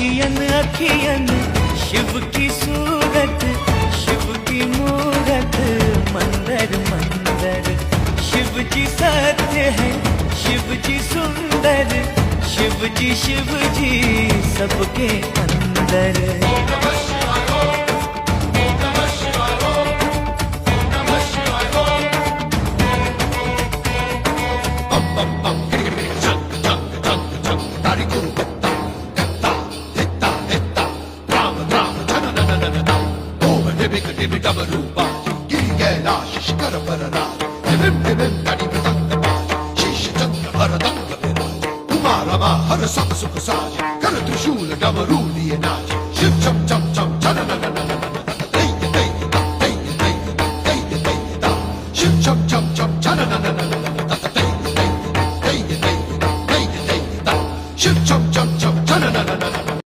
अखियन अखियन शिव की सूरत, शिव की मूरत, मंदिर मंदिर। शिव जी सत्य है, शिव जी सुंदर, शिव जी सबके अंदर। हर सब सुख साज कर त्रिशूल डमरू लिए नाच।